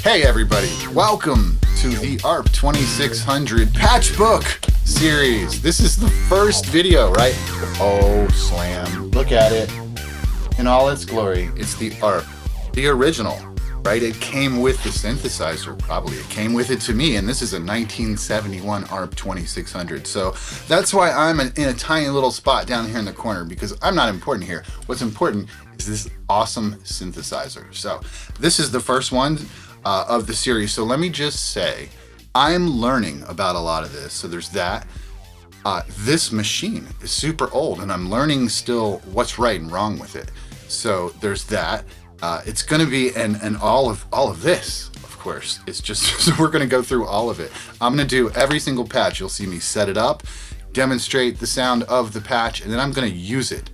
Hey everybody, welcome to the ARP 2600 Patchbook series. This is the first video, right? Oh, slam. Look at it. In all its glory, it's the ARP, the original, right? It came with the synthesizer, probably. It came with it to me, and this is a 1971 ARP 2600. So that's why I'm in a tiny little spot down here in the corner, because I'm not important here. What's important is this awesome synthesizer. So this is the first one of the series. So let me just say, I'm learning about a lot of this. So there's that. This machine is super old, and I'm learning still what's right and wrong with it. So there's that. It's going to be and all of this, of course. It's just so we're going to go through all of it. I'm going to do every single patch. You'll see me set it up, demonstrate the sound of the patch, and then I'm going to use it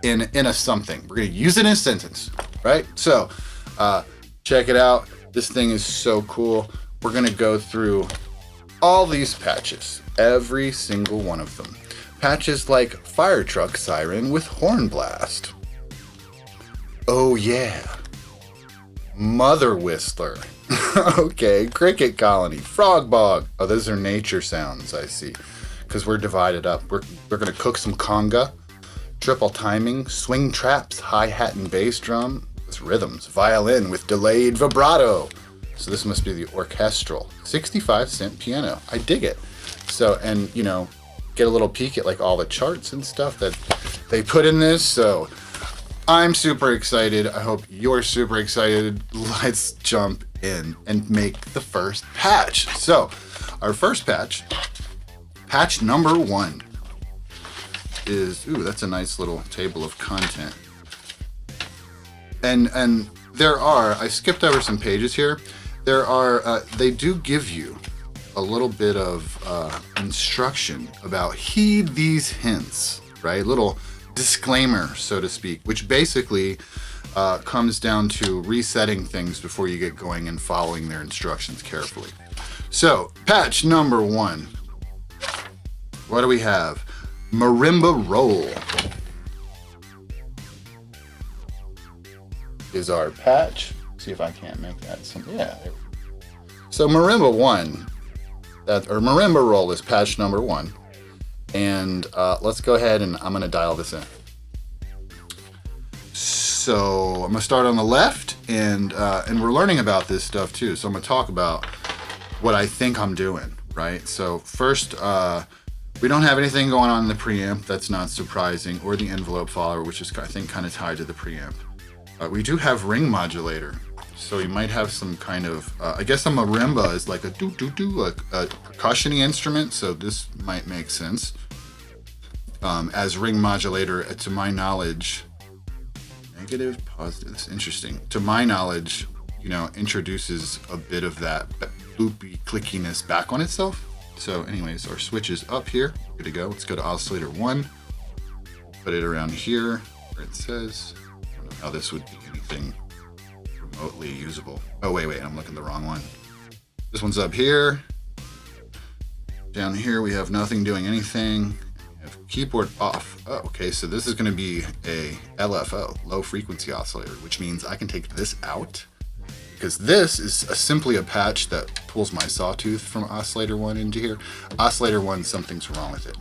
in a something. We're going to use it in a sentence, right? So check it out. This thing is so cool. We're going to go through all these patches, every single one of them. Patches like fire truck siren with horn blast. Oh yeah, mother whistler. Okay, cricket colony, frog bog. Oh, those are nature sounds, I see. Because we're divided up. We're gonna cook some conga, triple timing, swing traps, hi-hat and bass drum with rhythms, violin with delayed vibrato. So this must be the orchestral. 65-cent piano. I dig it. So, and you know, get a little peek at like all the charts and stuff that they put in this. So I'm super excited. I hope you're super excited. Let's jump in and make the first patch. So our first patch, patch number 1 is, ooh, that's a nice little table of content. And there are, I skipped over some pages here. There are, they do give you a little bit of instruction about heed these hints, right? Little disclaimer, so to speak, which basically comes down to resetting things before you get going and following their instructions carefully. So, patch number 1. What do we have? Marimba Roll is our patch. See if I can't make that some, yeah. So Marimba 1, Marimba Roll is patch number 1. And let's go ahead and I'm gonna dial this in. So I'm gonna start on the left, and we're learning about this stuff too. So I'm gonna talk about what I think I'm doing, right? So first, we don't have anything going on in the preamp. That's not surprising, or the envelope follower, which is I think kind of tied to the preamp. We do have ring modulator. So you might have some kind of, I guess a marimba is like a a percussion-y instrument, so this might make sense. As ring modulator, to my knowledge, negative, positive, that's interesting. To my knowledge, you know, introduces a bit of that loopy clickiness back on itself. So anyways, our switch is up here, good to go. Let's go to oscillator 1, put it around here, where it says, I don't know how this would be anything remotely usable. Oh, wait, I'm looking at the wrong one. This one's up here. Down here, we have nothing doing anything. We have keyboard off. Oh, okay, so this is gonna be a LFO, low frequency oscillator, which means I can take this out, because this is simply a patch that pulls my sawtooth from oscillator 1 into here. Oscillator 1, something's wrong with it.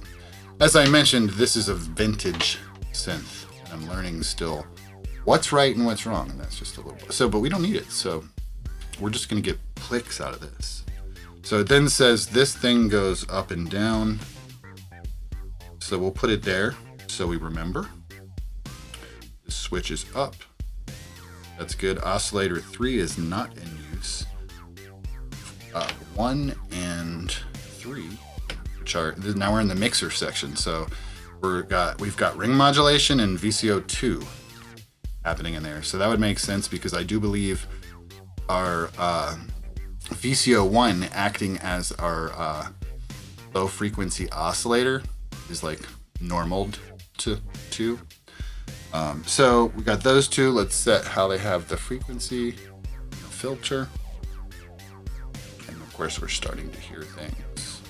As I mentioned, this is a vintage synth, and I'm learning still what's right and what's wrong, and that's just a little bit. So, but we don't need it, so we're just gonna get clicks out of this. So it then says this thing goes up and down. So we'll put it there so we remember. The switch is up. That's good. Oscillator 3 is not in use. 1 and 3, which are, now we're in the mixer section. So we've got ring modulation and VCO 2 happening in there. So that would make sense, because I do believe our VCO 1 acting as our low frequency oscillator is like normaled to 2. So we got those two. Let's set how they have the frequency, the filter, and of course we're starting to hear things.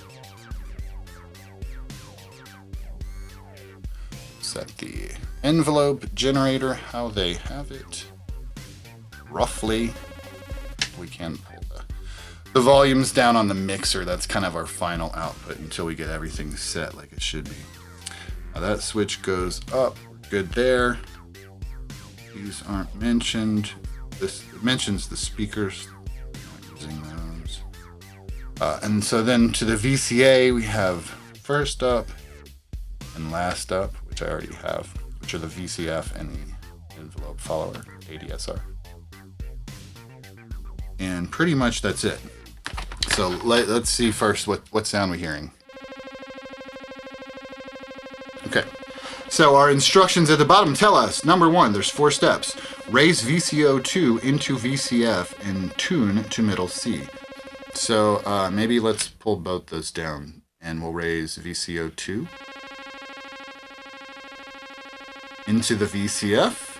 Set the envelope generator how they have it. roughly. We can pull the volumes down on the mixer. That's kind of our final output until we get everything set like it should be. Now that switch goes up. We're good there. These aren't mentioned. This mentions the speakers. Not using those. And so then to the VCA, we have first up and last up, which I already have, which are the VCF and the envelope follower, ADSR. And pretty much that's it. So let's see first what sound we're hearing. Okay, so our instructions at the bottom tell us, number 1, there's 4 steps. Raise VCO2 into VCF and tune to middle C. So maybe let's pull both those down and we'll raise VCO2 into the VCF.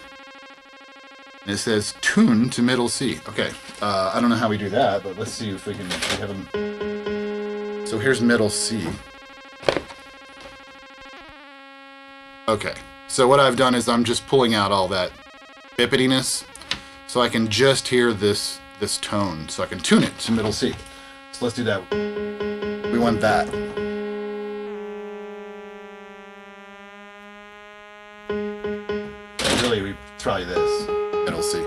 And it says tune to middle C. Okay, I don't know how we do that, but let's see if we can have them. So here's middle C. Okay, so what I've done is I'm just pulling out all that bippityness so I can just hear this tone, so I can tune it to middle C. So let's do that. We want that. And really, we try this. Middle C.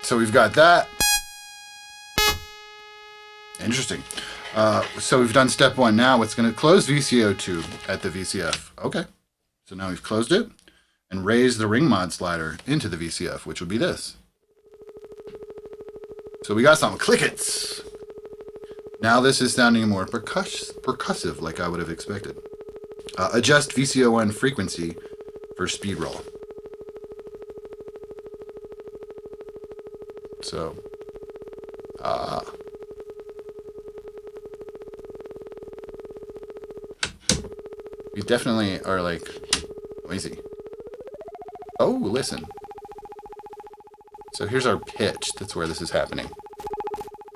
So we've got that. Interesting. So we've done step 1. Now it's going to close VCO2 at the VCF. Okay. So now we've closed it. And raise the ring mod slider into the VCF, which would be this. So we got some clickets. Now this is sounding more percussive, like I would have expected. Adjust VCO1 frequency for speed roll. So, we definitely are like noisy. Oh, listen. So here's our pitch. That's where this is happening.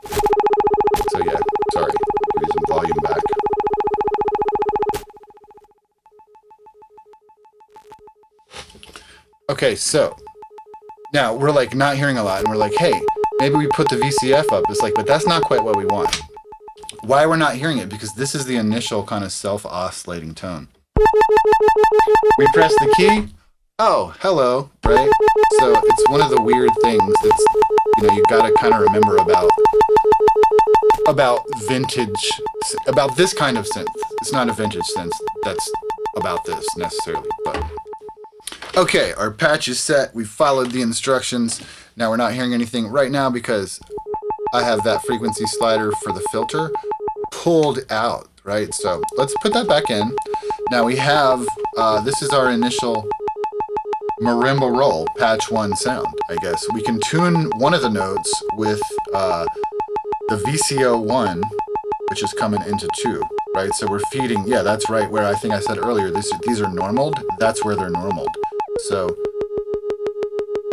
So yeah, sorry. Give you some volume back. Okay, so now we're like not hearing a lot and we're like, hey, maybe we put the VCF up. It's like, but that's not quite what we want. Why we're not hearing it? Because this is the initial kind of self-oscillating tone. We press the key. Oh, hello, right? So it's one of the weird things that's, you gotta kind of remember about vintage, about this kind of synth. It's not a vintage synth that's about this necessarily, but. Okay, our patch is set. We followed the instructions. Now we're not hearing anything right now because I have that frequency slider for the filter pulled out, right? So let's put that back in. Now we have, this is our initial Marimba Roll patch 1 sound, I guess. We can tune one of the notes with the VCO1, which is coming into 2, right? So we're feeding, yeah, that's right, where I think I said earlier, these are normaled. That's where they're normaled. So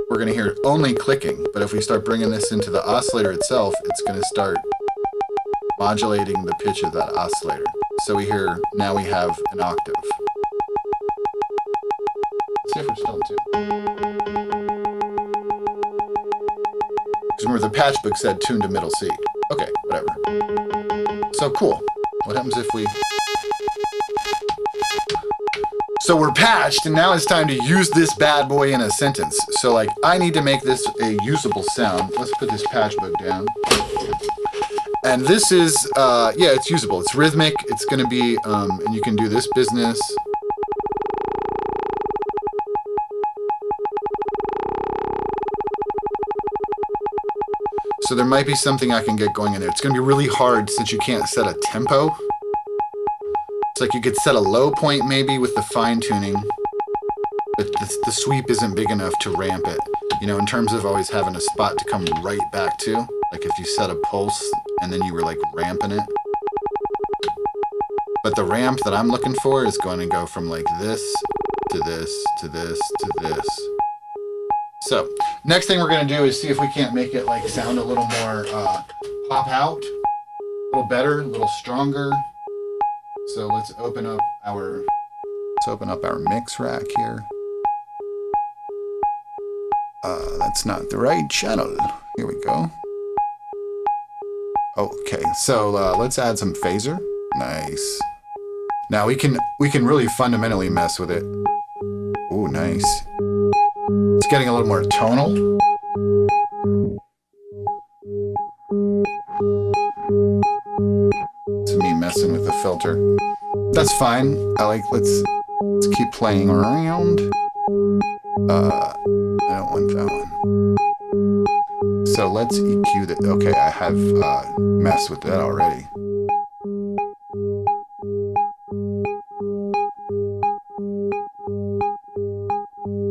we're going to hear only clicking, but if we start bringing this into the oscillator itself, it's going to start modulating the pitch of that oscillator. So we hear, now we have an octave. Let's see if we're still in 2. Because remember, the Patchbook said tune to middle C. Okay, whatever. So cool. What happens if we... So we're patched, and now it's time to use this bad boy in a sentence. So, like, I need to make this a usable sound. Let's put this Patchbook down. And this is, yeah, it's usable. It's rhythmic. It's going to be, and you can do this business. So there might be something I can get going in there. It's going to be really hard since you can't set a tempo. It's like you could set a low point maybe with the fine tuning, but the sweep isn't big enough to ramp it. You know, in terms of always having a spot to come right back to. Like if you set a pulse and then you were like ramping it. But the ramp that I'm looking for is going to go from like this to this to this to this. So next thing we're gonna do is see if we can't make it like sound a little more pop out, a little better, a little stronger. So let's open up our mix rack here. That's not the right channel. Here we go. Okay, so let's add some phaser. Nice. Now we can really fundamentally mess with it. Ooh, nice. It's getting a little more tonal. It's me messing with the filter. That's fine. Let's keep playing around. I don't want that one. So let's EQ that. Okay, I have messed with that already.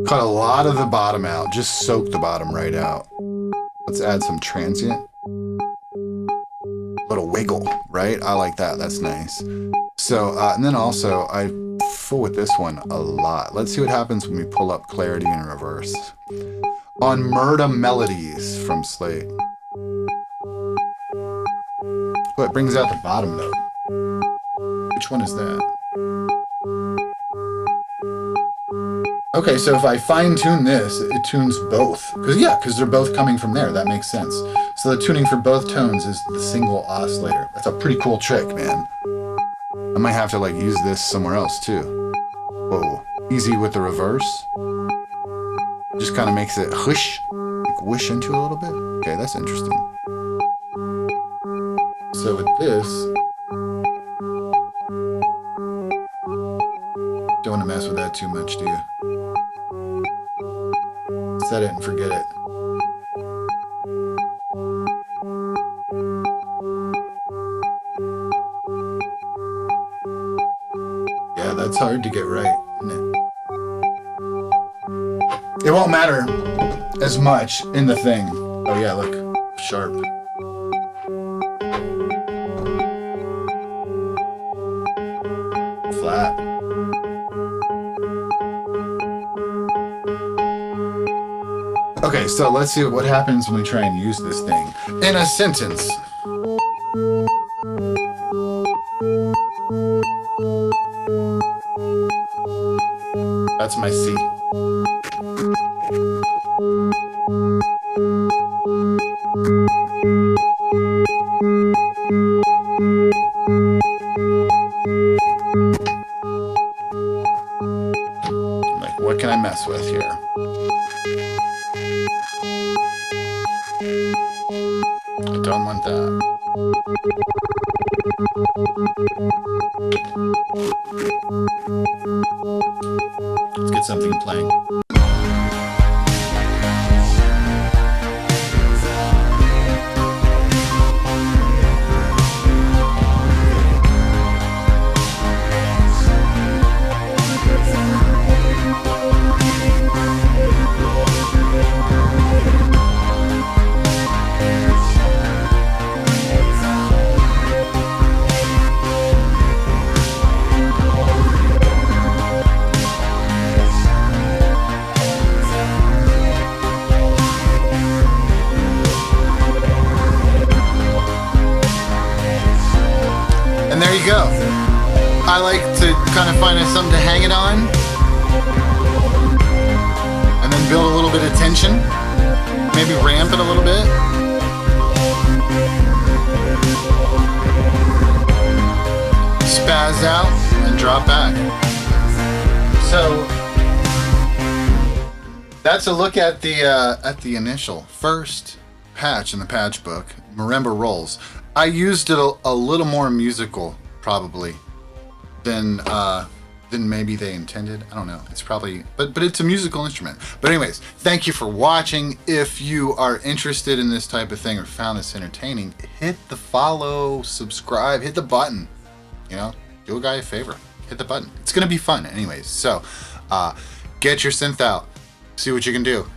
Cut a lot of the bottom out. Just soak the bottom right out. Let's add some transient. Little wiggle, right? I like that. That's nice. So, and then also I fool with this one a lot. Let's see what happens when we pull up clarity in reverse. On Murda Melodies from Slate. Oh, it brings out the bottom note. Which one is that? Okay, so if I fine tune this, it tunes both. Because they're both coming from there. That makes sense. So the tuning for both tones is the single oscillator. That's a pretty cool trick, man. I might have to like use this somewhere else too. Whoa, easy with the reverse. Just kind of makes it whoosh, like whoosh into a little bit. Okay, that's interesting. So with this, don't want to mess with that too much, do you? Set it and forget it. Yeah, that's hard to get right, isn't it? It won't matter as much in the thing. Oh yeah, look, sharp. Flat. Okay, so let's see what happens when we try and use this thing in a sentence. That's my C. Like, what can I mess with here? I don't want that. Let's get something playing. And there you go. I like to kind of find something to hang it on and then build a little bit of tension. Maybe ramp it a little bit. Spaz out and drop back. So that's a look at the initial first patch in the patch book, Marimba Rolls. I used it a little more musical, probably, than maybe they intended. I don't know. It's probably, but it's a musical instrument. But anyways, thank you for watching. If you are interested in this type of thing or found this entertaining, hit the follow, subscribe, hit the button. You know, do a guy a favor. Hit the button. It's gonna be fun, anyways. So, get your synth out. See what you can do.